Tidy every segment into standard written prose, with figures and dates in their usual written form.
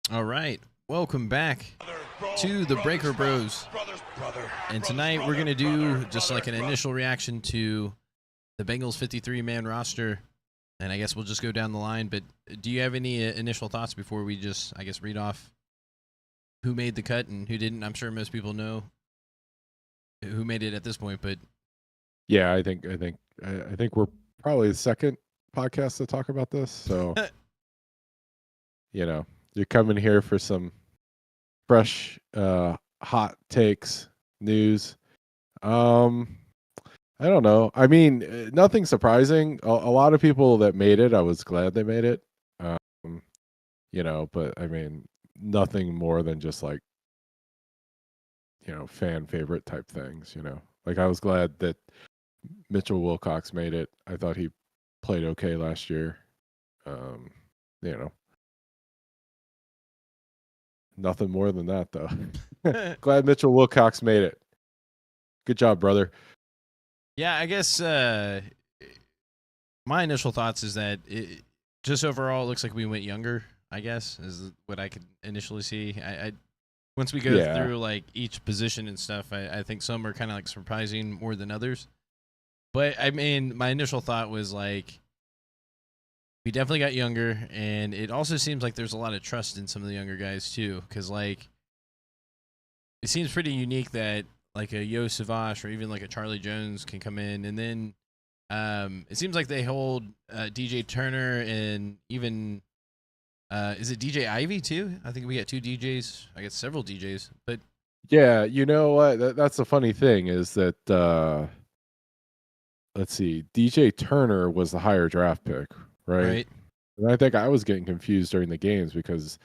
All right, welcome back to the Breaker Bros. And tonight we're going to do just like an initial reaction to the Bengals 53-man roster. And I guess we'll just go down the line. But do you have any initial thoughts before we just, I guess, read off who made the cut and who didn't? I'm sure most people know who made it at this point, but yeah, I think we're probably the second podcast to talk about this. So, you're coming here for some fresh, hot takes, news. I don't know. I mean, nothing surprising. A lot of people that made it, I was glad they made it. But I mean, nothing more than just like, fan favorite type things. Like I was glad that Mitchell Wilcox made it. I thought he played okay last year. Nothing more than that though. Glad Mitchell Wilcox made it. Good job, brother. yeah, I guess my initial thoughts is that just overall it looks like we went younger, I guess, is what I could initially see. I once we go through like each position and stuff, I think some are kind of like surprising more than others. But I mean, my initial thought was like we definitely got younger, and it also seems like there's a lot of trust in some of the younger guys too, because like it seems pretty unique that like a Yo Savage or even like a Charlie Jones can come in, and then it seems like they hold DJ Turner and even is it DJ Ivy too? I think we got two DJs. I guess several DJs, but yeah, you know what? That's the funny thing is that let's see, DJ Turner was the higher draft pick, right? And I think I was getting confused during the games because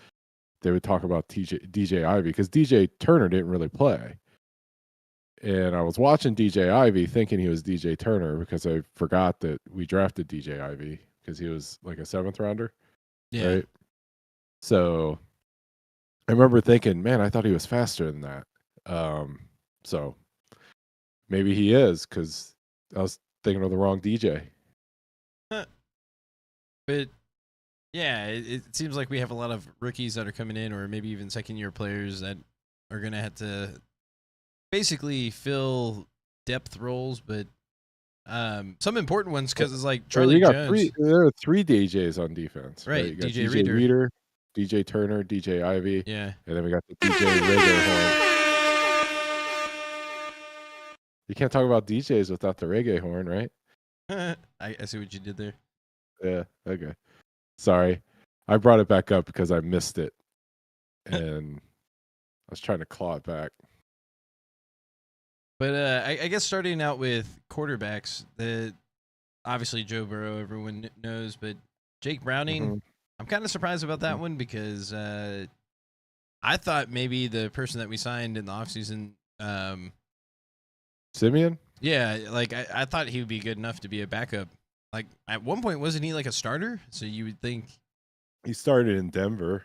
they would talk about DJ Ivy because DJ Turner didn't really play. And I was watching DJ Ivy thinking he was DJ Turner because I forgot that we drafted DJ Ivy because he was like a 7th rounder. Yeah. Right. So I remember thinking, man, I thought he was faster than that. So maybe he is because I was thinking of the wrong DJ. But yeah, it seems like we have a lot of rookies that are coming in, or maybe even second-year players that are going to have to basically fill depth roles, but some important ones because it's like Charlie Jones. There are 3 DJs on defense. Right? You got DJ Reader, DJ Turner, DJ Ivy. Yeah. And then we got the DJ reggae horn. You can't talk about DJs without the reggae horn, right? I see what you did there. Yeah, okay. Sorry. I brought it back up because I missed it. And I was trying to claw it back. But I guess starting out with quarterbacks, obviously Joe Burrow, everyone knows, but Jake Browning, I'm kind of surprised about that one because I thought maybe the person that we signed in the offseason, Simeon? Yeah, like I thought he would be good enough to be a backup. Like at one point, wasn't he like a starter? So you would think he started in Denver.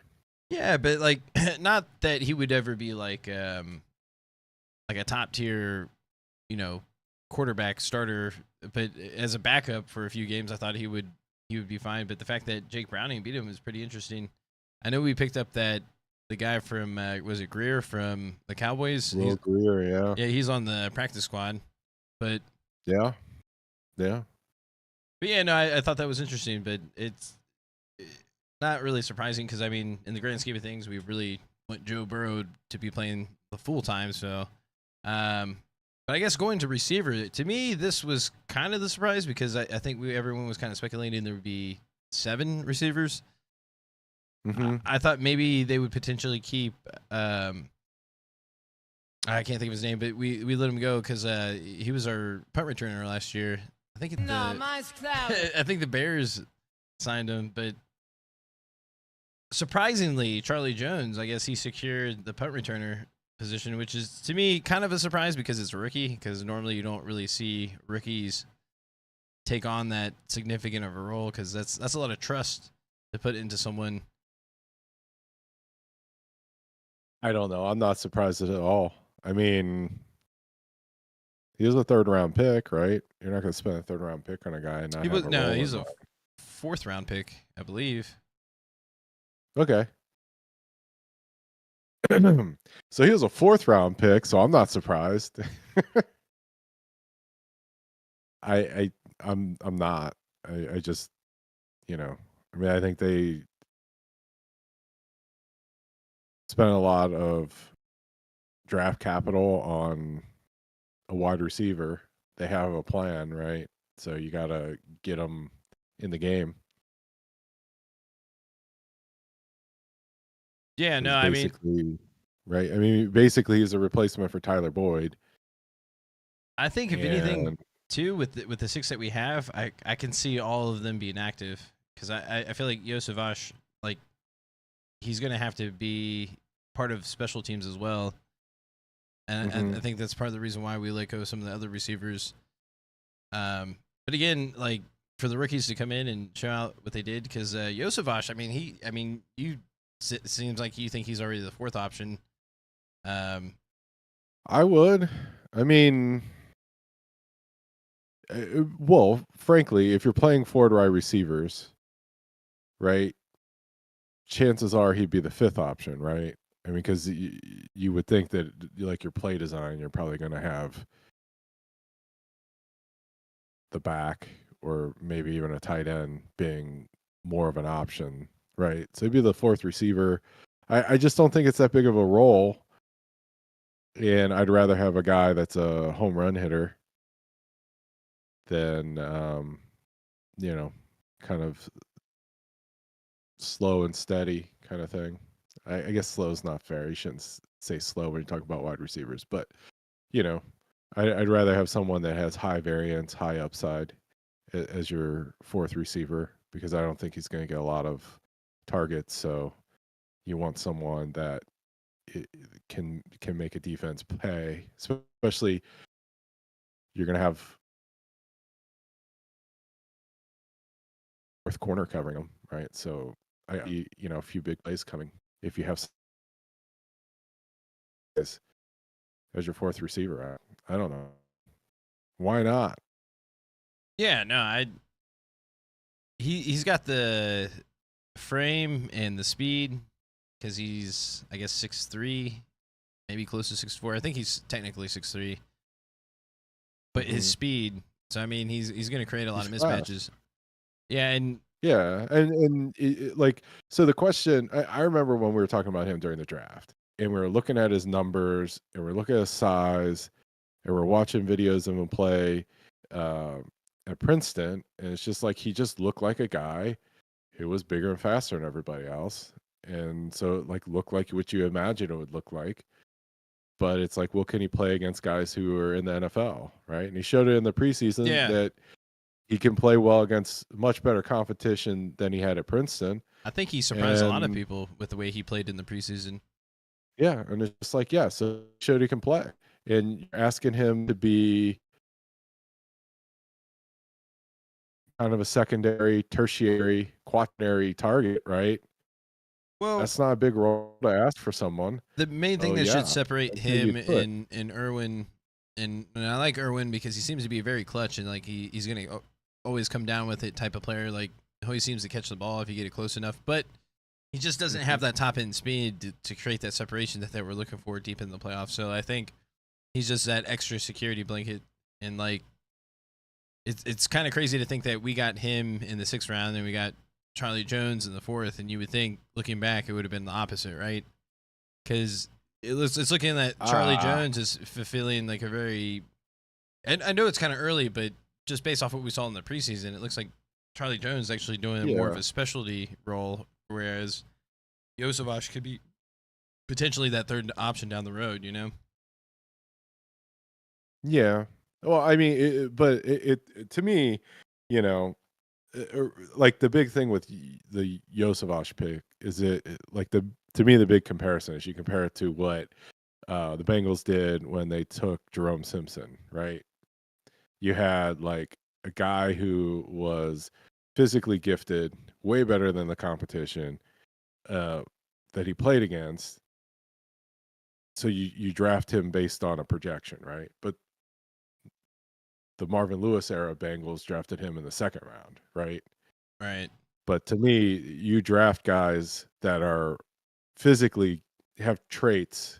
Yeah, but like not that he would ever be like a top tier, quarterback starter. But as a backup for a few games, I thought he would be fine. But the fact that Jake Browning beat him is pretty interesting. I know we picked up the guy from was it Greer from the Cowboys? Will Greer, yeah. Yeah, he's on the practice squad. But yeah. But yeah, no, I thought that was interesting, but it's not really surprising because, I mean, in the grand scheme of things, we really want Joe Burrow to be playing the full time. So, but I guess going to receiver, to me, this was kind of the surprise because I think everyone was kind of speculating there would be 7 receivers. I thought maybe they would potentially keep, I can't think of his name, but we let him go because he was our punt returner last year. I think I think the Bears signed him, but surprisingly, Charlie Jones, I guess he secured the punt returner position, which is to me kind of a surprise because it's a rookie. Because normally you don't really see rookies take on that significant of a role because that's a lot of trust to put into someone. I don't know. I'm not surprised at all. I mean, he was a 3rd-round pick, right? You're not going to spend a 3rd-round pick on a guy and not have a role. No, he's a 4th-round pick, I believe. Okay. So he was a 4th round pick, so I'm not surprised. I'm not. I just, I mean, I think they spent a lot of draft capital on a wide receiver. They have a plan, right? So you got to get them in the game. Yeah, no, I mean, right. I mean, basically, he's a replacement for Tyler Boyd. I think if anything, too, with the 6 that we have, I can see all of them being active because I feel like Yosevash, like, he's gonna have to be part of special teams as well, and I think that's part of the reason why we let go of some of the other receivers. But again, like for the rookies to come in and show out what they did, because Yosevash, I mean, it seems like you think he's already the 4th option. I would. I mean, well, frankly, if you're playing 4 wide receivers, right, chances are he'd be the 5th option, right? I mean, because you would think that, like, your play design, you're probably going to have the back or maybe even a tight end being more of an option, right? So he'd be the 4th receiver. I just don't think it's that big of a role. And I'd rather have a guy that's a home run hitter than, kind of slow and steady kind of thing. I guess slow is not fair. You shouldn't say slow when you talk about wide receivers, but I'd rather have someone that has high variance, high upside as your 4th receiver, because I don't think he's going to get a lot of targets. So you want someone that can make a defense pay, especially you're going to have 4th corner covering them, right? So a few big plays coming if you have as your 4th receiver. I don't know. Why not? Yeah, no, he's got the frame and the speed because he's, I guess, 6'3", maybe close to 6'4". I think he's technically 6'3", but his speed. So I mean, he's going to create a lot of mismatches. Fast. Yeah, and like, so the question, I remember when we were talking about him during the draft, and we were looking at his numbers, and we're looking at his size, and we're watching videos of him play at Princeton, and it's just like he just looked like a guy who was bigger and faster than everybody else, and so it like looked like what you imagine it would look like. But it's like, well, can he play against guys who are in the NFL, right? And he showed it in the preseason that he can play well against much better competition than he had at Princeton. I think he surprised a lot of people with the way he played in the preseason. Yeah, and it's just like, so he showed he can play. And you're asking him to be kind of a secondary, tertiary, quaternary target, right? Well, that's not a big role to ask for someone. The main thing that should separate him and Irwin, and I like Irwin because he seems to be very clutch, and like he's going to always come down with it type of player. Like, he always seems to catch the ball if you get it close enough, but he just doesn't have that top end speed to create that separation that we're looking for deep in the playoffs. So I think he's just that extra security blanket, and like it's kind of crazy to think that we got him in the 6th round and we got Charlie Jones in the 4th, and you would think looking back it would have been the opposite, right? Because it's looking that Charlie Jones is fulfilling like a very, and I know it's kind of early, but just based off what we saw in the preseason, it looks like Charlie Jones is actually doing more of a specialty role, whereas Yosevash could be potentially that 3rd option down the road, Yeah. Well, I mean, but to me, like the big thing with the Yosevash pick is like to me the big comparison is you compare it to what the Bengals did when they took Jerome Simpson, right? You had like a guy who was physically gifted, way better than the competition that he played against. So you draft him based on a projection, right? But the Marvin Lewis era Bengals drafted him in the 2nd round, right? Right. But to me, you draft guys that are physically have traits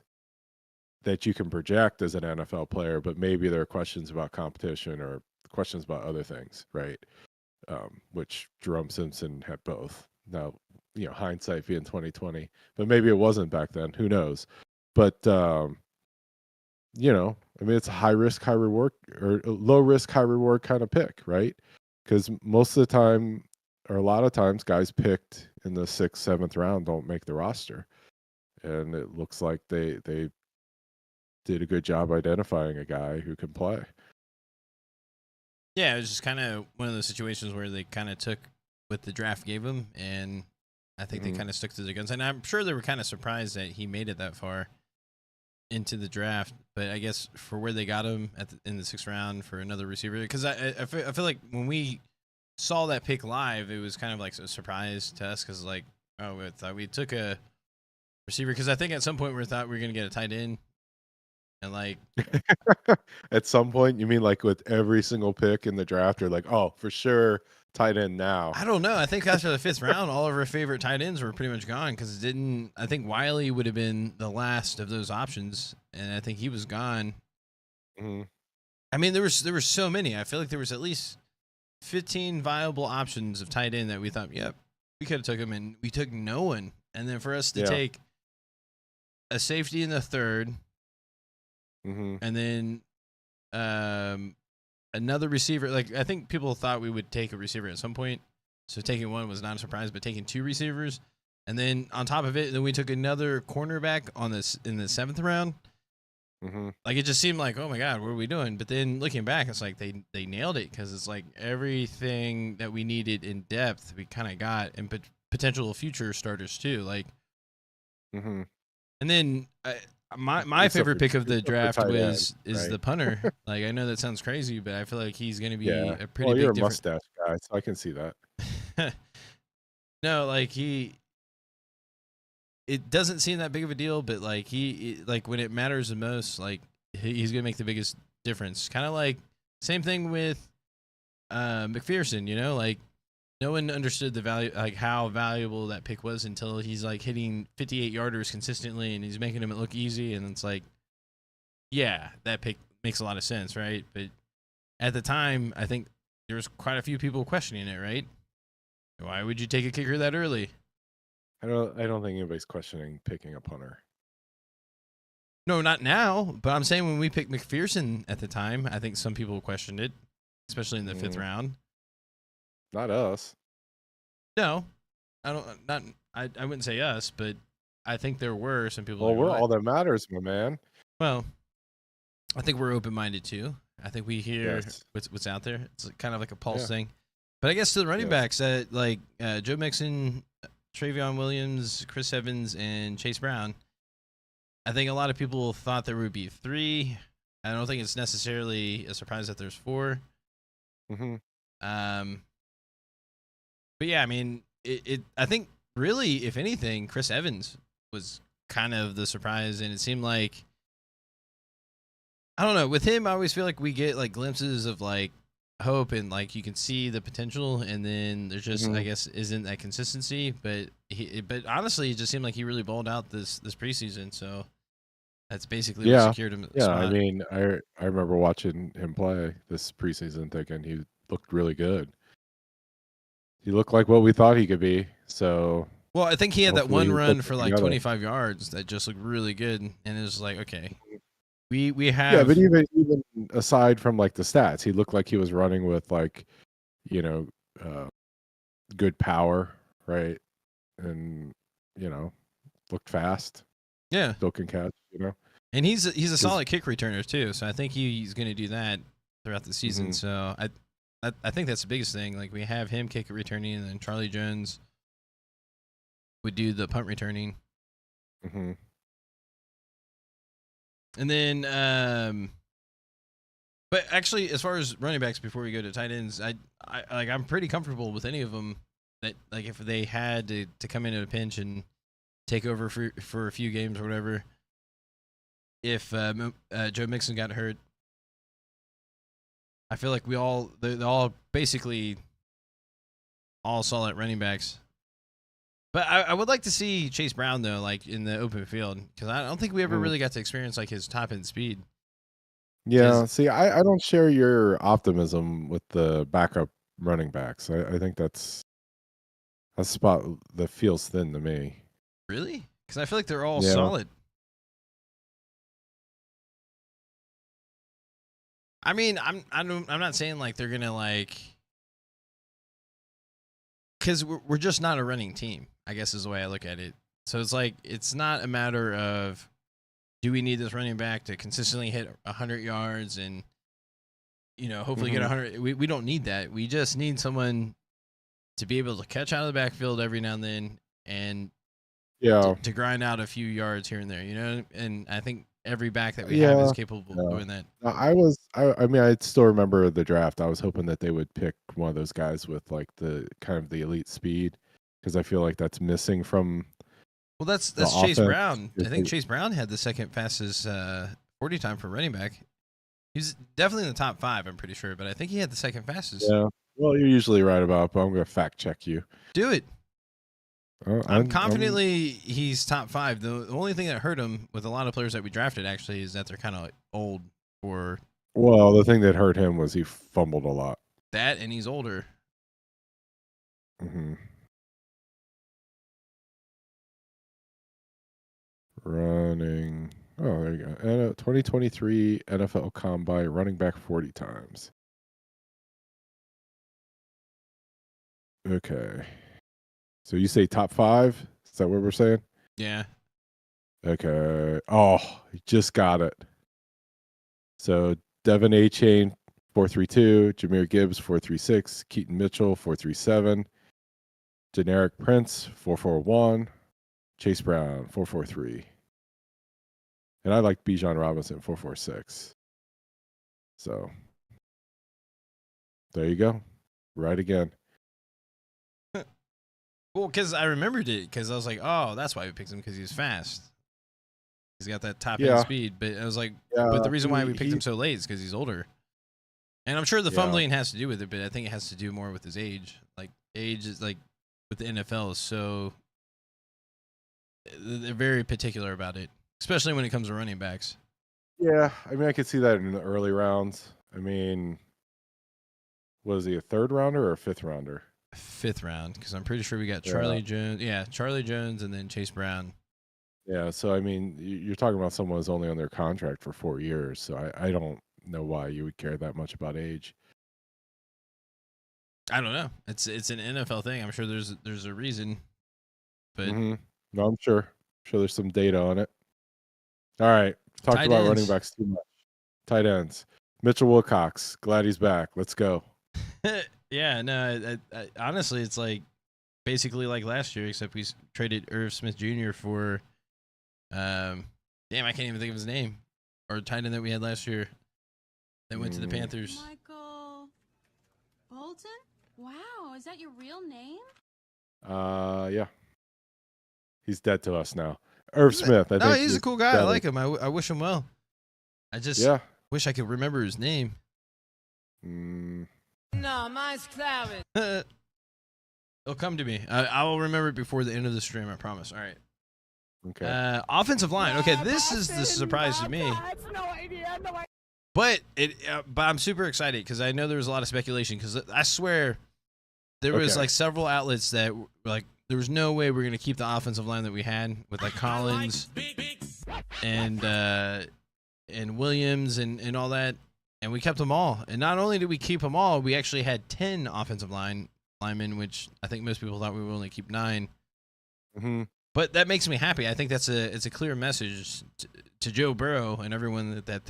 that you can project as an NFL player, but maybe there are questions about competition or questions about other things, right? Which Jerome Simpson had both. Now, hindsight being 2020, but maybe it wasn't back then. Who knows? But I mean, it's a high risk, high reward, or low risk, high reward kind of pick, right? Because most of the time, or a lot of times, guys picked in the 6th, 7th round don't make the roster, and it looks like they did a good job identifying a guy who can play. Yeah, it was just kind of one of those situations where they kind of took what the draft gave them, and I think they kind of stuck to their guns. And I'm sure they were kind of surprised that he made it that far into the draft, but I guess for where they got him in the 6th round for another receiver, because I feel like when we saw that pick live, it was kind of like a surprise to us, because like, oh, we thought we took a receiver, because I think at some point we thought we were going to get a tight end. And like at some point, you mean like with every single pick in the draft, you're like, oh, for sure, tight end now. I don't know. I think after the 5th round, all of our favorite tight ends were pretty much gone, because I think Wiley would have been the last of those options, and I think he was gone. Mm-hmm. I mean, there were so many. I feel like there was at least 15 viable options of tight end that we thought, yep, we could have took him, and we took no one. And then for us to take a safety in the 3rd. And then another receiver. Like, I think people thought we would take a receiver at some point, so taking one was not a surprise. But taking 2 receivers, and then on top of it, then we took another cornerback in the 7th round. Like, it just seemed like, oh my god, what are we doing? But then looking back, it's like they nailed it, because it's like everything that we needed in depth we kind of got, and potential future starters too. Like, and then. My favorite pick of the draft is the punter. Like, I know that sounds crazy, but I feel like he's going to be a pretty big you're a difference. mustache guy, so I can see that. No, like it doesn't seem that big of a deal, but like like when it matters the most, like he's going to make the biggest difference. Kind of like same thing with McPherson, like no one understood the value, like how valuable that pick was, until he's like hitting 58-yarders consistently, and he's making them look easy. And it's like, yeah, that pick makes a lot of sense, right? But at the time, I think there was quite a few people questioning it, right? Why would you take a kicker that early? I don't think anybody's questioning picking a punter. No, not now. But I'm saying when we picked McPherson at the time, I think some people questioned it, especially in the 5th round. Not us. No, I don't. Not. I wouldn't say us, but I think there were some people. Well, we're all that matters, my man. Well, I think we're open-minded too. I think we hear what's out there. It's kind of like a pulse thing. But I guess to the running backs, like Joe Mixon, Travion Williams, Chris Evans, and Chase Brown, I think a lot of people thought there would be 3. I don't think it's necessarily a surprise that there's 4. But yeah, I mean, I think really, if anything, Chris Evans was kind of the surprise, and it seemed like, I don't know, with him, I always feel like we get like glimpses of like hope, and like you can see the potential, and then there's just I guess isn't that consistency. But honestly, it just seemed like he really balled out this preseason, so that's basically what secured him. Spot. I mean, I remember watching him play this preseason, thinking he looked really good. He looked like what we thought he could be. So, well, I think he had that one run for like 25 yards that just looked really good, and it was like, okay, we have. Yeah, but even aside from like the stats, he looked like he was running with like, good power, right? And looked fast. Yeah, still can catch. And he's a solid kick returner too, so I think he's going to do that throughout the season. So I think that's the biggest thing. Like, we have him kick returning, and then Charlie Jones would do the punt returning. And then, but actually, as far as running backs, before we go to tight ends, I'm pretty comfortable with any of them. That, like, if they had to come in at a pinch and take over for a few games or whatever, if Joe Mixon got hurt, I feel like they all basically all solid running backs. But I would like to see Chase Brown though, like in the open field, because I don't think we ever really got to experience like his top end speed. Yeah, see, I don't share your optimism with the backup running backs. I think that's a spot that feels thin to me. Really? Because I feel like they're all solid. I mean, I'm not saying like they're gonna like, because we're just not a running team, I guess is the way I look at it. So it's like it's not a matter of do we need this running back to consistently hit 100 yards and hopefully get 100. We don't need that. We just need someone to be able to catch out of the backfield every now and then and to grind out a few yards here and there, and I think every back that we have is capable of doing that. I mean, I still remember the draft. I was hoping that they would pick one of those guys with like the kind of the elite speed, because I feel like that's missing from. Well, that's Chase Brown. I think Chase Brown had the second fastest 40 time for running back. He's definitely in the top 5, I'm pretty sure, but I think he had the second fastest. Yeah. Well, you're usually right about it, but I'm going to fact check you. Do it. I'm confidently he's top 5. The only thing that hurt him with a lot of players that we drafted actually is that they're kind of like old for. Well, the thing that hurt him was he fumbled a lot. That, and he's older. Running. Oh, there you go. And 2023 NFL Combine running back 40 times. Okay. So you say top 5? Is that what we're saying? Yeah. Okay. Oh, just got it. So Devin A-Chain 432, Jahmyr Gibbs 436, Keaton Mitchell 437, Generic Prince 441, Chase Brown 443. And I like Bijan Robinson 446. So there you go. Right again. Well, because I remembered it, because I was like, oh, that's why we picked him, because he's fast. He's got that top end speed. But I was like, but the reason why we picked him so late is because he's older. And I'm sure the fumbling has to do with it, but I think it has to do more with his age. Like, age is like, with the NFL is so, they're very particular about it, especially when it comes to running backs. Yeah, I mean, I could see that in the early rounds. I mean, was he a 3rd rounder or a 5th rounder? 5th round, because I'm pretty sure we got Charlie Jones. Yeah, Charlie Jones and then Chase Brown. Yeah, so I mean, you're talking about someone who's only on their contract for 4 years, so I don't know why you would care that much about age. I don't know. It's an NFL thing. I'm sure there's a reason, but no, I'm sure there's some data on it. All right, talked about running backs too much. Tight ends. Mitchell Wilcox, glad he's back. Let's go. Yeah, no, I, honestly, it's like basically like last year, except we traded Irv Smith Jr. for, damn, I can't even think of his name, or tight end that we had last year that went to the Panthers. Michael Bolton? Wow, is that your real name? Yeah. He's dead to us now. Irv Smith. I think he's a cool guy. I like him. I wish him well. I just wish I could remember his name. No, mine's Clavin. It'll come to me. I will remember it before the end of the stream, I promise. All right. Okay. Offensive line. Okay, this is the surprise to me. But I'm super excited because I know there was a lot of speculation, because I swear there was like several outlets that were like, there was no way we're gonna keep the offensive line that we had with like Collins and Williams and all that. And we kept them all. And not only did we keep them all, we actually had 10 offensive linemen, which I think most people thought we would only keep 9. But that makes me happy. I think it's a clear message to Joe Burrow and everyone that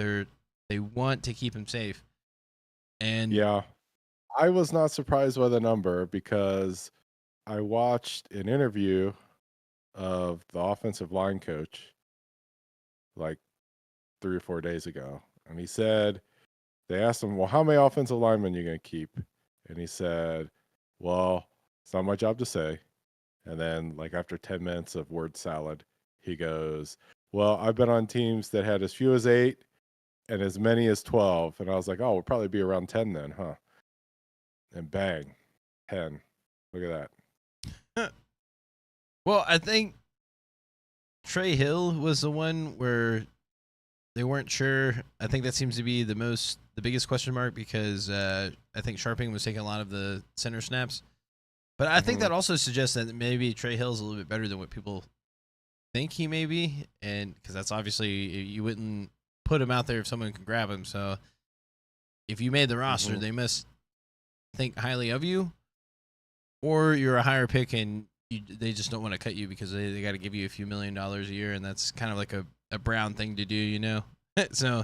they want to keep him safe. And yeah, I was not surprised by the number, because I watched an interview of the offensive line coach like 3 or 4 days ago, and he said, they asked him, well, how many offensive linemen are you going to keep? And he said, well, it's not my job to say. And then, like, after 10 minutes of word salad, he goes, well, I've been on teams that had as few as 8 and as many as 12. And I was like, oh, we'll probably be around 10 then, huh? And bang, 10. Look at that. Well, I think Trey Hill was the one where they weren't sure. I think that seems to be the biggest question mark because I think Sharping was taking a lot of the center snaps. But I think that also suggests that maybe Trey Hill's a little bit better than what people think he may be, and because that's obviously you wouldn't put him out there if someone can grab him. So if you made the roster, they must think highly of you, or you're a higher pick and they just don't want to cut you because they got to give you a few $1 million a year, and that's kind of like a Brown thing to do, you know? So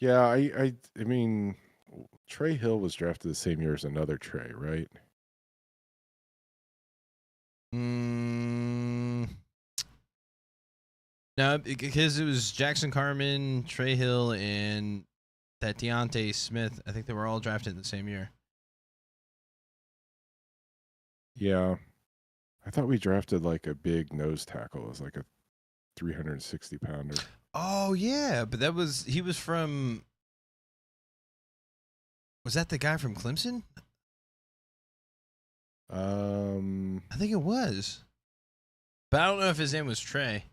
yeah, I mean, Trey Hill was drafted the same year as another Trey, right? No, because it was Jackson Carman, Trey Hill, and that Deontay Smith. I think they were all drafted the same year. Yeah. I thought we drafted like a big nose tackle as like a 360 pounder. Oh yeah, but he was from. Was that the guy from Clemson? I think it was, but I don't know if his name was Trey.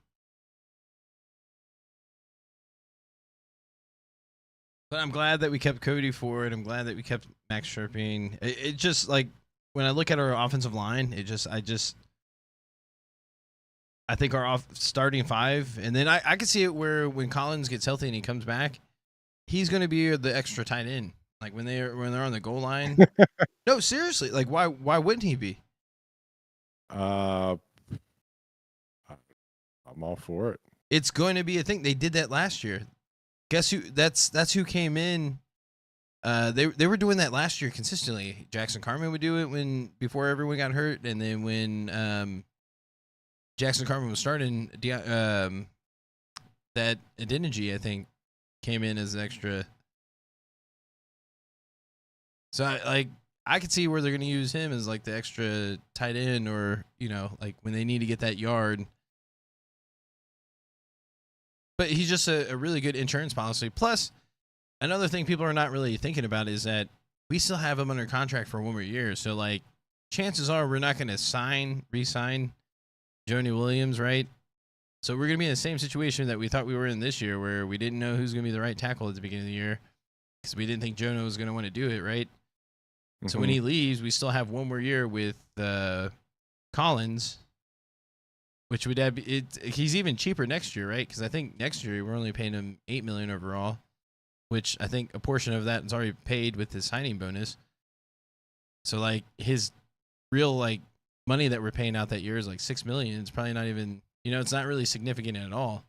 But I'm glad that we kept Cody Ford. I'm glad that we kept Max Sherping. It just like when I look at our offensive line, I think our starting five, and then I can see it where when Collins gets healthy and he comes back, he's going to be the extra tight end. Like when they're on the goal line. No, seriously. Like why wouldn't he be? I'm all for it. It's going to be a thing. They did that last year. Guess who? That's who came in. They were doing that last year consistently. Jackson Carman would do it before everyone got hurt, and then when Jackson Carman was starting, that Adeniji, I think, came in as an extra. So I could see where they're going to use him as like the extra tight end, or like when they need to get that yard. But he's just a really good insurance policy. Plus, another thing people are not really thinking about is that we still have him under contract for 1 more year. So, like, chances are we're not going to re-sign Joni Williams, right? So we're going to be in the same situation that we thought we were in this year, where we didn't know who's going to be the right tackle at the beginning of the year because we didn't think Jonah was going to want to do it, right? So when he leaves, we still have 1 more year with Collins, which would have he's even cheaper next year, right? Because I think next year we're only paying him $8 million overall, which I think a portion of that is already paid with his signing bonus. So like his real like money that we're paying out that year is like $6 million. It's probably not even it's not really significant at all.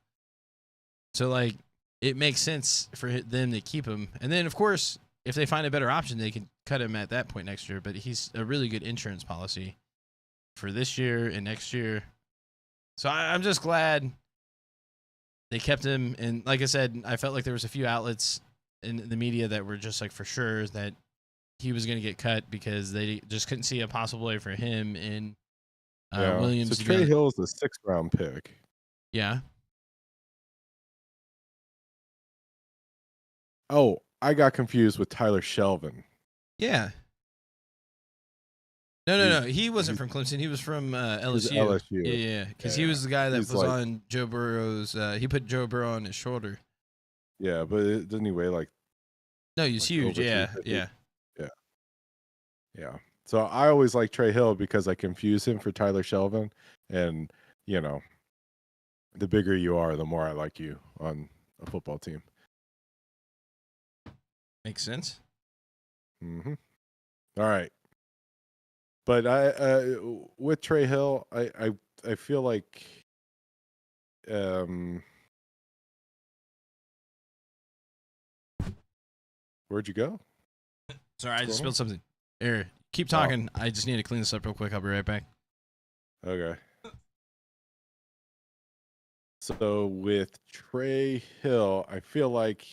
So like it makes sense for them to keep him, and then of course if they find a better option, they can cut him at that point next year. But he's a really good insurance policy for this year and next year. So I'm just glad they kept him. And like I said, I felt like there was a few outlets in the media that were just like for sure that he was going to get cut because they just couldn't see a possible way for him and Williams. So Trey Hill is a 6th round pick. Yeah. Oh, I got confused with Tyler Shelvin. Yeah. No. He wasn't from Clemson. He was from LSU. LSU. Yeah. Because he was the guy that was like, on Joe Burrow's. He put Joe Burrow on his shoulder. Yeah, but didn't he weigh like? No, he's huge. Yeah. So I always like Trey Hill because I confuse him for Tyler Shelvin, and the bigger you are, the more I like you on a football team. Makes sense. All right. But I with Trey Hill, I feel like where'd you go? Sorry, I just spilled something. Here, keep talking. I just need to clean this up real quick. I'll be right back. Okay. So with Trey Hill, I feel like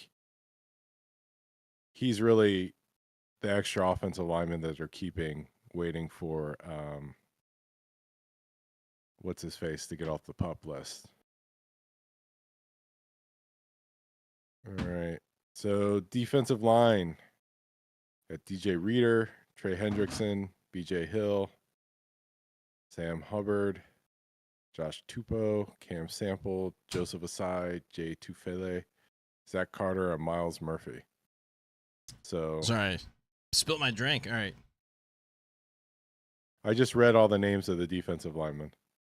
he's really the extra offensive lineman that they're keeping, waiting for what's his face to get off the PUP list. All right. So defensive line at DJ Reader, Trey Hendrickson, BJ Hill, Sam Hubbard, Josh Tupou, Cam Sample, Joseph Asai, Jay Tufele, Zach Carter, and Miles Murphy. So sorry, spilt my drink. All right. I just read all the names of the defensive linemen.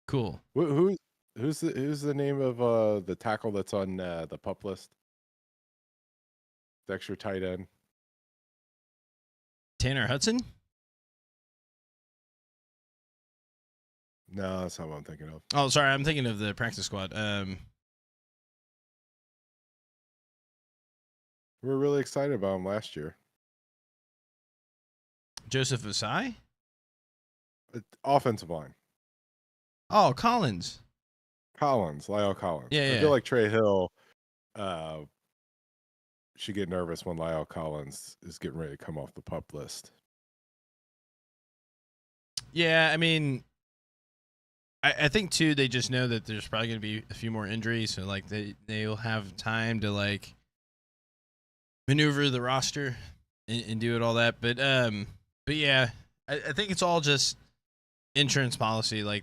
Cool. Who's the name of the tackle that's on the pup list? The extra tight end. Tanner Hudson? No, that's not what I'm thinking of. Oh, sorry, I'm thinking of the practice squad. We were really excited about him last year. Joseph Asai? Offensive line. Oh, Collins. Lyle Collins. Yeah. I feel like Trey Hill should get nervous when Lyle Collins is getting ready to come off the pup list. Yeah, I mean, I think too they just know that there's probably going to be a few more injuries, so like they'll have time to like maneuver the roster and do it all that. But yeah, I think it's all just insurance policy. Like